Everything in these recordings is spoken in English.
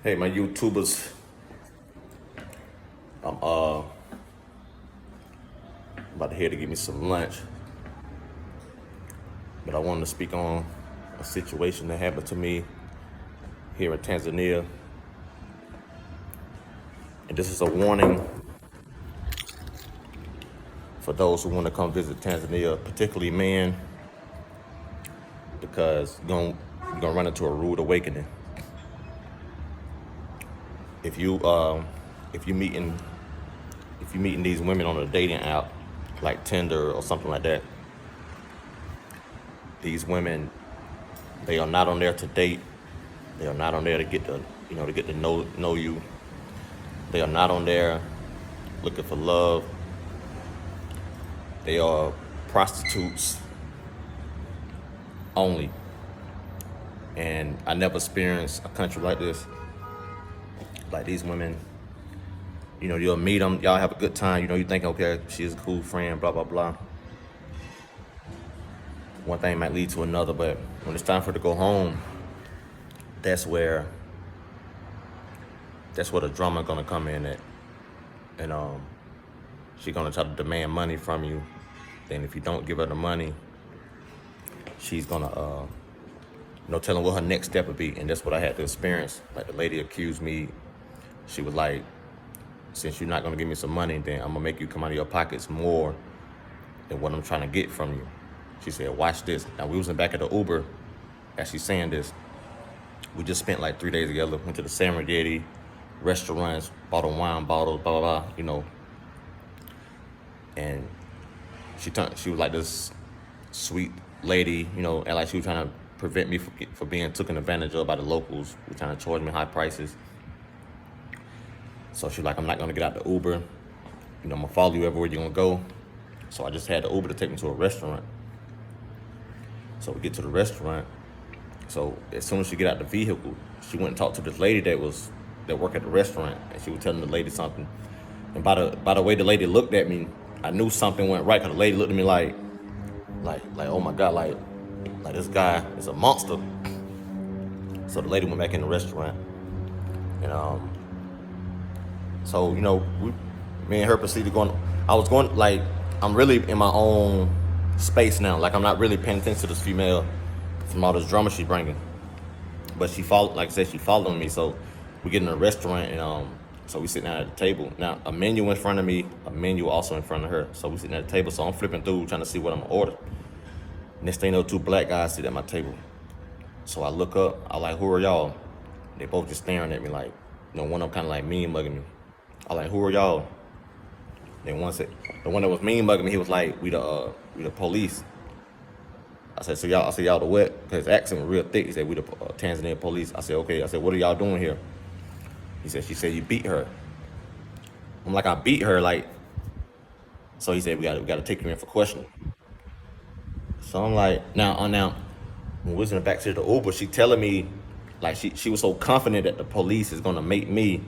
Hey, my YouTubers, I'm about to head to get me some lunch, but I wanted to speak on a situation that happened to me here in Tanzania, and this is a warning for those who want to come visit Tanzania, particularly men, because you're gonna run into a rude awakening. If you if you meeting if you meeting these women on a dating app like Tinder or something like that, these women, they are not on there to date. They are not on there to get to know you. They are not on there looking for love. They are prostitutes only. And I never experienced a country like this. Like these women, you'll meet them, y'all have a good time. You think, okay, she's a cool friend, blah, blah, blah. One thing might lead to another, but when it's time for her to go home, that's where the drama gonna come in at. And she's gonna try to demand money from you. Then if you don't give her the money, she's gonna tell her what her next step would be. And that's what I had to experience. Like the lady accused me. She was like, since you're not gonna give me some money, then I'm gonna make you come out of your pockets more than what I'm trying to get from you. She said, watch this. Now we was in back of the Uber as she's saying this. We just spent like 3 days together, went to the Serengeti restaurants, bought a wine bottles, blah, blah, blah, And she was like this sweet lady, and like she was trying to prevent me from being taken advantage of by the locals. We're trying to charge me high prices. So she's like, I'm not gonna get out the Uber. I'm gonna follow you everywhere you're gonna go. So I just had the Uber to take me to a restaurant. So we get to the restaurant. So as soon as she get out the vehicle, she went and talked to this lady that worked at the restaurant, and she was telling the lady something. And by the way the lady looked at me, I knew something went right, because the lady looked at me like, oh my God, like this guy is a monster. So the lady went back in the restaurant, and so me and her proceeded going. I was going like, I'm really in my own space now. Like I'm not really paying attention to this female from all this drama she's bringing. But she followed, like I said, she following me. So we get in a restaurant, and so we sitting down at the table. Now a menu in front of me, a menu also in front of her. So we sitting at the table. So I'm flipping through trying to see what I'm gonna order. Next thing you know, two black guys sit at my table. So I look up. I like, who are y'all? They both just staring at me like, one of them kind of like mean mugging me. I like, who are y'all? Then one said, the one that was mean mugging me, he was like, we the police. I said, so y'all the what? Because his accent was real thick. He said, we the Tanzania police. I said, okay. I said, what are y'all doing here? She said, you beat her. I'm like, I beat her, like. So he said, we gotta take you in for questioning. So I'm like, now, when we was in the backseat of the Uber, she telling me, like, she was so confident that the police is gonna make me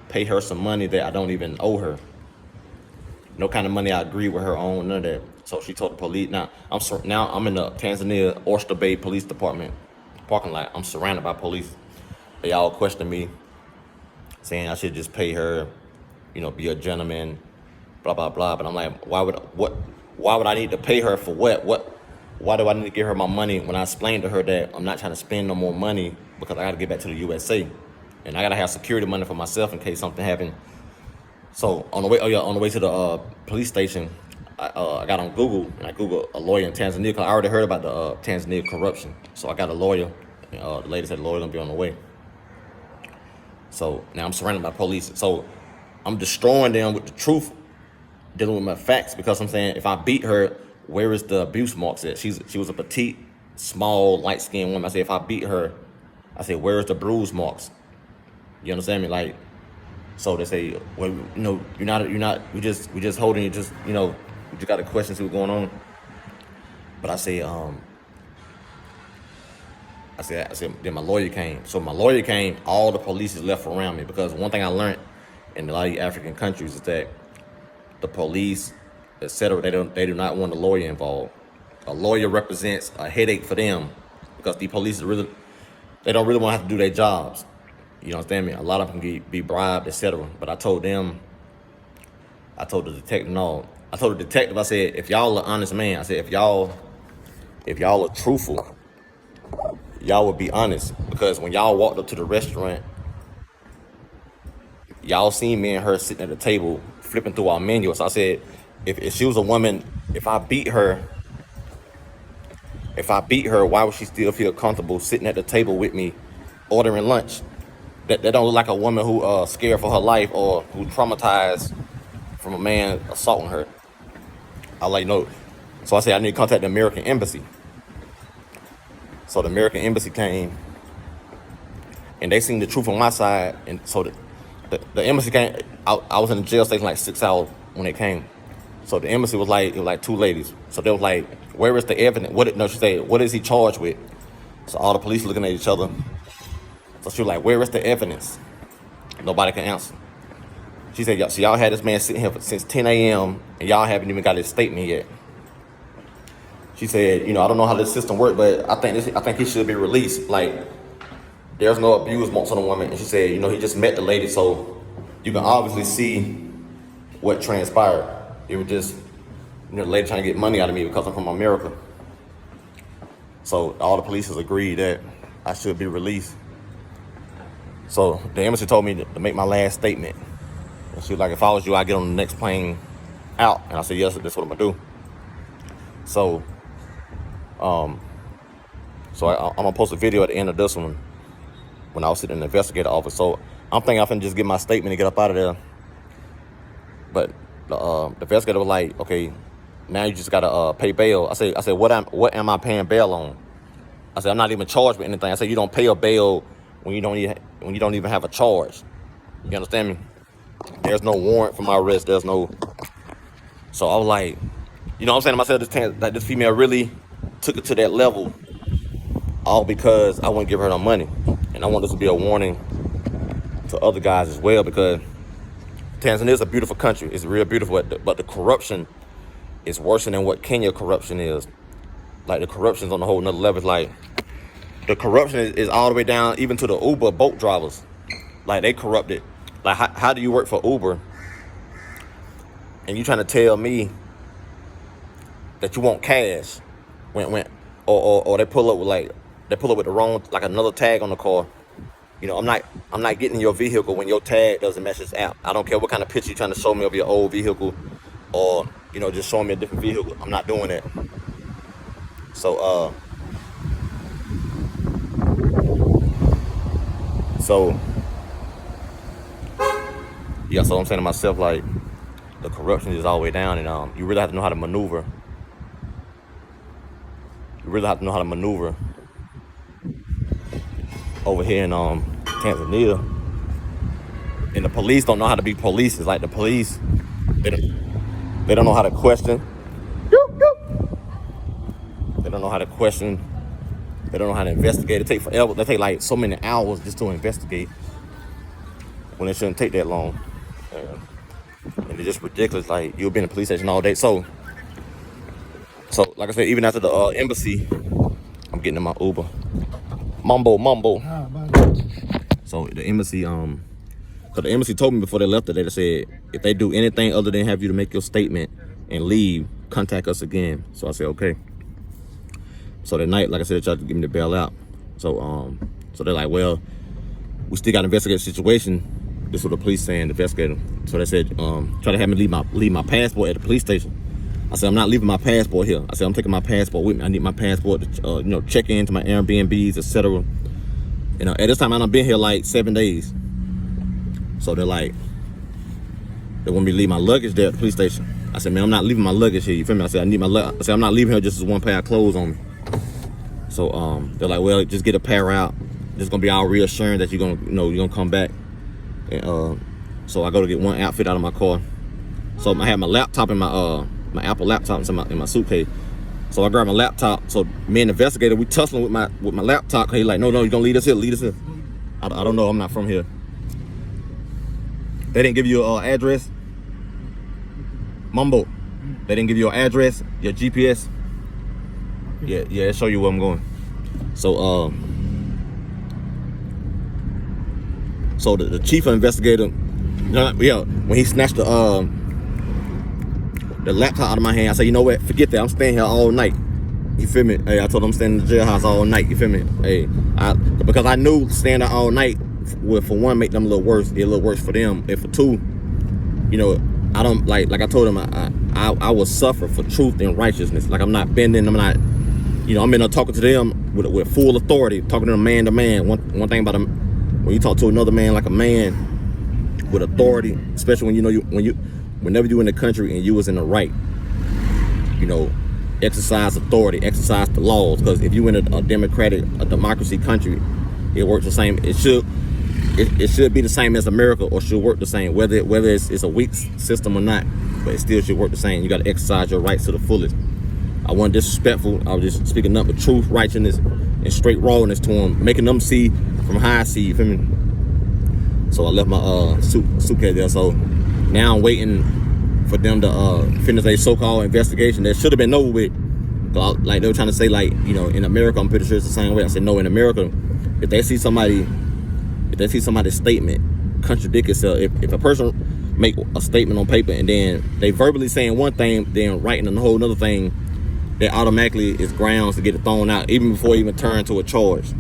pay her some money that I don't even owe her. No kind of money I agree with her on, none of that. So she told the police. Now I'm in the Tanzania Oyster Bay Police Department parking lot. I'm surrounded by police. They all question me, saying I should just pay her, be a gentleman, blah blah blah. But I'm like, why would I need to pay her for what? Why do I need to give her my money when I explained to her that I'm not trying to spend no more money because I got to get back to the USA, and I got to have security money for myself in case something happened. So on the way to the police station, I got on Google, and I Googled a lawyer in Tanzania, because I already heard about the Tanzania corruption. So I got a lawyer, and the lady said the lawyer gonna be on the way. So now I'm surrounded by police. So I'm destroying them with the truth, dealing with my facts, because I'm saying if I beat her, where is the abuse marks at? She was a petite, small, light-skinned woman. I said, if I beat her, I said, where is the bruise marks? You understand me? Like, so they say, well, you're not, we just holding you, just, we just got to question, see what's going on. But I said, then my lawyer came. So my lawyer came, all the police is left around me, because one thing I learned in a lot of these African countries is that the police, etc., they do not want a lawyer involved. A lawyer represents a headache for them, because the police they don't really want to have to do their jobs. You understand me? A lot of them can be bribed, etc. But I told the detective, no. I told the detective, I said, if y'all are honest man, I said, if y'all are truthful, y'all would be honest. Because when y'all walked up to the restaurant, y'all seen me and her sitting at the table flipping through our menu. So I said, if she was a woman, if I beat her, why would she still feel comfortable sitting at the table with me, ordering lunch? That don't look like a woman who scared for her life or who traumatized from a man assaulting her. I like no. So I said I need to contact the American Embassy. So the American Embassy came, and they seen the truth on my side, and so the embassy came. I was in the jail station like 6 hours when they came. So the embassy was like, it was like two ladies. So they was like, where is the evidence? She said, what is he charged with? So all the police looking at each other. So she was like, where is the evidence? Nobody can answer. She said, so y'all had this man sitting here since 10 a.m. and y'all haven't even got his statement yet. She said, I don't know how this system works, but I think he should be released. Like, there's no abuse marks on the woman. And she said, he just met the lady, so you can obviously see what transpired. It was just, the lady trying to get money out of me because I'm from America. So all the police has agreed that I should be released. So the embassy told me to make my last statement. And she was like, if I was you, I'd get on the next plane out. And I said, yes, that's what I'm gonna do. So, I'm gonna post a video at the end of this one when I was sitting in the investigator office. So I'm thinking I'm finna just get my statement and get up out of there. But the investigator was like, okay, now you just gotta pay bail. I said, what am I paying bail on? I said, I'm not even charged with anything. I said, you don't pay a bail when you don't even have a charge. You understand me? There's no warrant for my arrest. There's no. So I was like, I'm saying to myself, this female really took it to that level, all because I wouldn't give her no money. And I want this to be a warning to other guys as well, because Tanzania is a beautiful country. It's real beautiful, but the corruption is worse than what Kenya corruption is. Like, the corruption's on a whole nother level. Like, the corruption is all the way down even to the Uber boat drivers. Like, they corrupted. Like, how do you work for Uber and you trying to tell me that you want cash or they pull up with the wrong, like, another tag on the car. I'm not getting your vehicle when your tag doesn't match this app. I don't care what kind of picture you're trying to show me of your old vehicle, or just showing me a different vehicle. I'm not doing that. So yeah, so I'm saying to myself, like, the corruption is all the way down, and you really have to know how to maneuver. You really have to know how to maneuver over here in Tanzania. And the police don't know how to be police. It's like the police, they don't know how to question. They don't know how to question. They don't know how to investigate. It takes forever. They take like so many hours just to investigate when it shouldn't take that long. And it's just ridiculous. Like, you'll be in the police station all day. So like I said, even after the embassy, I'm getting in my Uber. Mumbo. So the embassy, so the embassy told me before they left today, they said, if they do anything other than have you to make your statement and leave, contact us again. So I said, okay. So that night, like I said, they tried to give me the bail out. So they're like, well, we still got to investigate the situation. This is what the police saying, the investigator. So they said, try to have me leave my passport at the police station. I said, I'm not leaving my passport here. I said, I'm taking my passport with me. I need my passport to, check into my Airbnbs, etc. At this time, I've been here like 7 days. So they're like, they want me to leave my luggage there at the police station. I said, man, I'm not leaving my luggage here. You feel me? I said, I need my luggage. I said, I'm not leaving here just as one pair of clothes on me. So they're like, well, just get a pair out. This is gonna be our reassurance that you're gonna come back. And so I go to get one outfit out of my car. So I had my laptop in my Apple laptop in my suitcase. So I grabbed my laptop. So me and the investigator, we tussling with my laptop. He's like, no, you don't leave us here. I don't know. I'm not from here. They didn't give you an address. Mumbo. They didn't give you an address, your GPS. Yeah, it show you where I'm going. So So the chief investigator, when he snatched the laptop out of my hand, I said, you know what, forget that, I'm staying here all night. You feel me? Hey, I told him I'm staying in the jailhouse all night. You feel me? Hey, because I knew staying there all night would, for one, make them a little worse for them, and for two, I don't like I told him I will suffer for truth and righteousness. Like, I'm not bending, I'm not, I'm in there talking to them with full authority, talking to them man to man. One thing about them, when you talk to another man like a man with authority, especially whenever you in the country and you was in the right, exercise authority, exercise the laws. Because if you in a democracy country, it works the same. It should be the same as America, or should work the same, whether it's a weak system or not, but it still should work the same. You got to exercise your rights to the fullest. I wasn't disrespectful. I was just speaking nothing but truth, righteousness, and straight rawness to them, making them see from how I see. You feel me? So I left my suitcase there. So now I'm waiting for them to finish their so-called investigation that should have been over with. Like, they were trying to say, like, in America, I'm pretty sure it's the same way. I said, no, in America, if they see somebody's statement contradict itself, if a person make a statement on paper and then they verbally saying one thing, then writing a whole other thing, that automatically is grounds to get it thrown out, even before it even turn to a charge.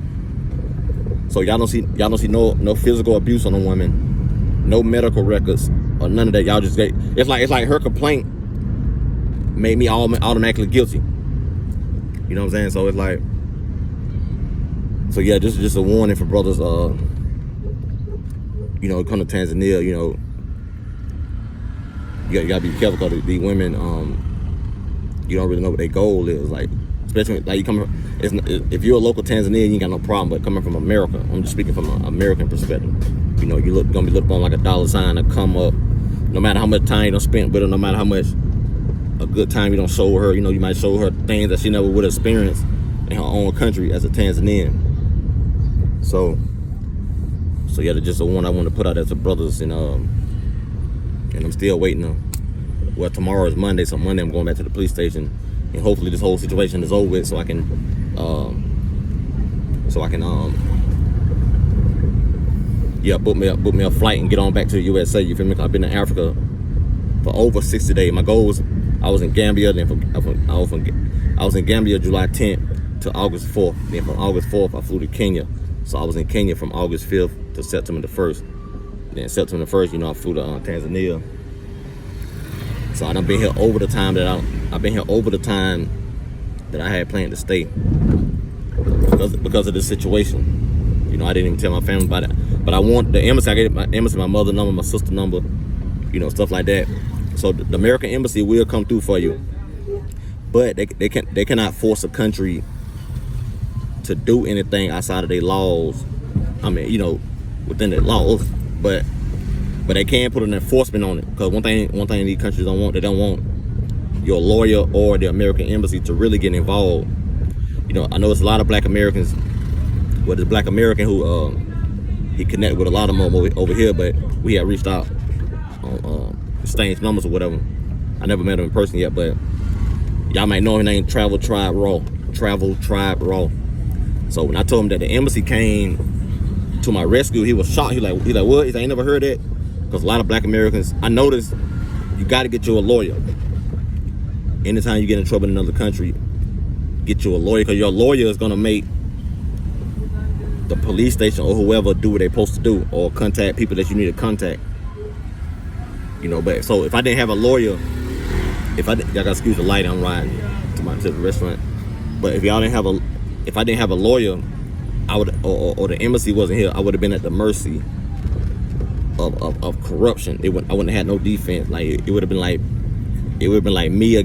So y'all don't see no physical abuse on a woman, no medical records, or none of that. Y'all just get, it's like her complaint made me automatically guilty. You know what I'm saying? So it's like, so yeah, this is just a warning for brothers. Come to Tanzania. You gotta be careful, because these women, you don't really know what their goal is. Like, especially like if you're a local Tanzanian, you ain't got no problem. But coming from America, I'm just speaking from an American perspective. You're gonna be looked upon like a dollar sign to come up. No matter how much time you don't spend with her, no matter how much a good time you don't show her. You might show her things that she never would experience in her own country as a Tanzanian. So yeah, that's just a one I want to put out there to brothers, and I'm still waiting. Well, tomorrow is Monday, so Monday I'm going back to the police station, and hopefully this whole situation is over with, so I can book me a flight and get on back to the USA. You feel me? I've been in Africa for over 60 days. My goal was, I was in Gambia, then I was in Gambia July 10th to August 4th. Then from August 4th I flew to Kenya. So I was in Kenya from August 5th to September the 1st. Then September the 1st, I flew to Tanzania. So I done been here over the time that I had planned to stay because of this situation. I didn't even tell my family about it. But I want the embassy. I gave my embassy my mother number, my sister number, stuff like that. So the American embassy will come through for you, but they cannot force a country to do anything outside of their laws. I mean, within their laws, but they can put an enforcement on it. Because one thing these countries don't want, they don't want your lawyer or the American embassy to really get involved. I know it's a lot of black Americans. Well, there's a black American who he connected with a lot of them over here, but we had reached out on exchanged numbers or whatever. I never met him in person yet, but y'all might know his name, Travel Tribe Raw. So when I told him that the embassy came to my rescue, he was shocked. He like what? He said, I ain't never heard that. Because a lot of black Americans, I noticed, you got to get you a lawyer. Anytime you get in trouble in another country, get you a lawyer, because your lawyer is going to make the police station or whoever do what they're supposed to do, or contact people that you need to contact. But so if I didn't have a lawyer, y'all gotta excuse the light, I'm riding to the restaurant. But if I didn't have a lawyer, I would, or the embassy wasn't here, I would have been at the mercy of corruption. I wouldn't have had no defense. Like, it would have been like me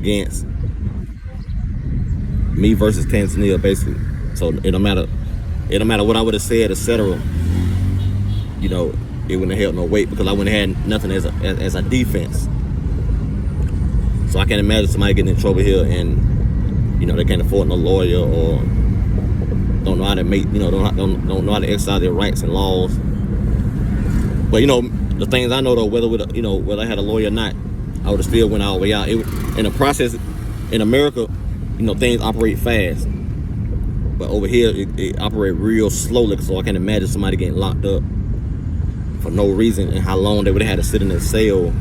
versus Tanzania, basically. So it don't matter what I would have said, etc. It wouldn't have held no weight, because I wouldn't have had nothing as a defense. So I can't imagine somebody getting in trouble here and they can't afford no lawyer, or don't know how to make don't know how to exercise their rights and laws. But the things I know though, whether I had a lawyer or not, I would have still went all the way out. In the process in America, things operate fast, but over here it operate real slowly. So I can't imagine somebody getting locked up for no reason, and how long they would have had to sit in a cell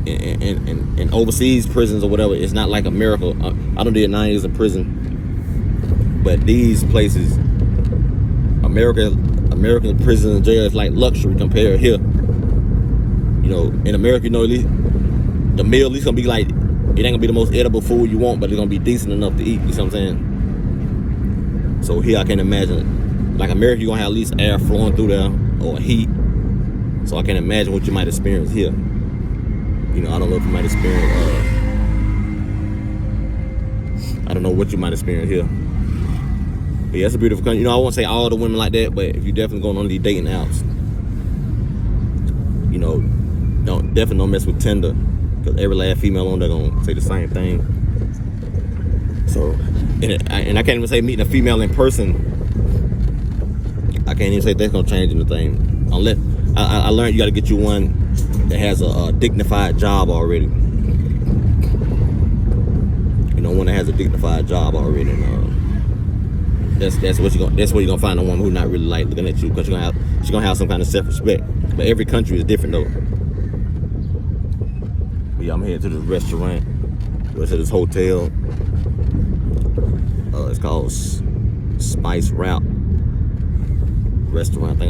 in overseas prisons or whatever. It's not like America. I done did 9 years in prison, but these places, American prison and jail is like luxury compared here. You know, in America, you know, at least the meal at least gonna be like, it ain't gonna be the most edible food you want, but it's gonna be decent enough to eat. You see what I'm saying? So here I can imagine, like America, you gonna have at least air flowing through there or heat. So I can imagine what you might experience here. You know, I don't know if you might experience. I don't know what you might experience here. But yeah, it's a beautiful country. You know, I won't say all the women like that, but if you definitely going on these dating apps, you know, definitely don't mess with Tinder, because every last female on there gonna say the same thing. So, and I can't even say meeting a female in person. I can't even say that's gonna change anything. Unless I learned you got to get you one that has a dignified job already. You know, one that has a dignified job already. And, that's where you're gonna find a woman who's not really like looking at you, because she's gonna have some kind of self-respect. But every country is different though. But yeah, I'm headed to this restaurant. Go to this hotel. It's called Spice Route Restaurant. I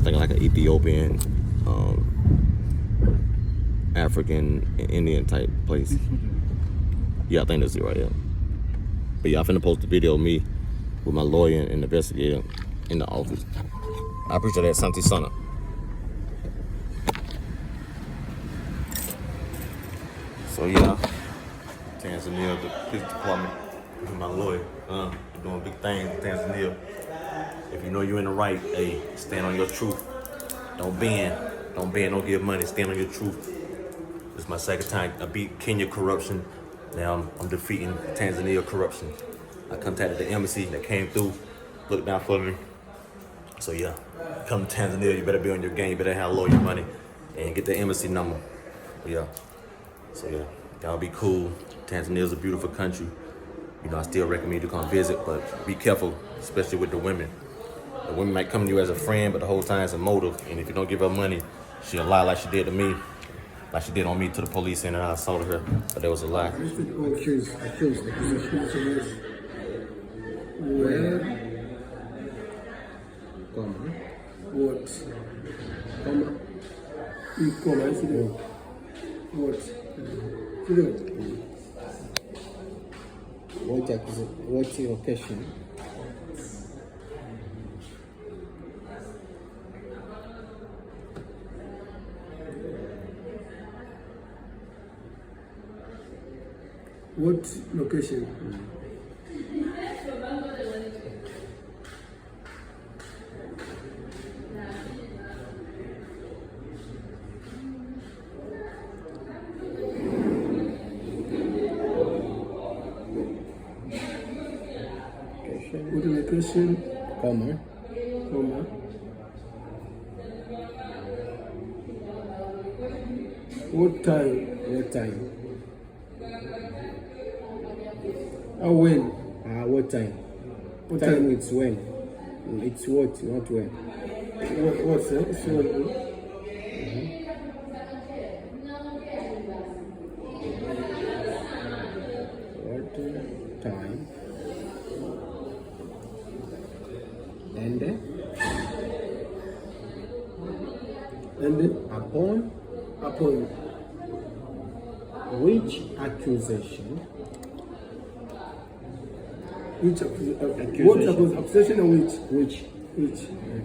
think like an Ethiopian, African, Indian type place. Yeah, I think that's it right here. But yeah, I'm finna post a video of me with my lawyer and investigator in the office. I appreciate that. Santi Sana. So yeah, Tanzania, the police department, with my lawyer, doing big things in Tanzania. If you know you're in the right, hey, stand on your truth. Don't bend, don't give money, stand on your truth. This is my second time. I beat Kenya corruption. Now I'm defeating Tanzania corruption. I contacted the embassy that came through, looked down for me. So yeah, come to Tanzania, you better be on your game, you better have lawyer money, and get the embassy number. Yeah. So yeah, y'all be cool. Tanzania is a beautiful country. You know, I still recommend you to come visit, but be careful, especially with the women. The women might come to you as a friend, but the whole time it's a motive. And if you don't give her money, she'll lie like she did to me, like she did on me to the police, saying that I assaulted her, but that was a lie. Accused. The accusation is where, what, what location? What location? What location? Comma. What time? When? What time? What time? It's when? It's what? Not when. What's that? What time? And upon which accusation? Which accusation? What accusation or which accusation?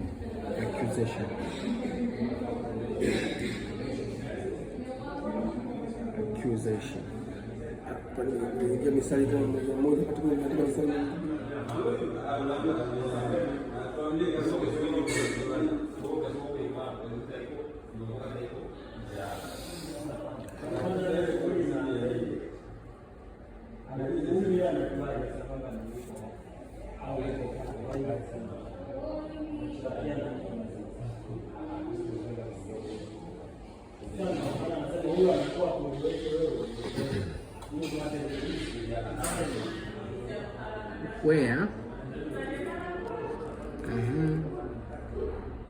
Accusation. Where?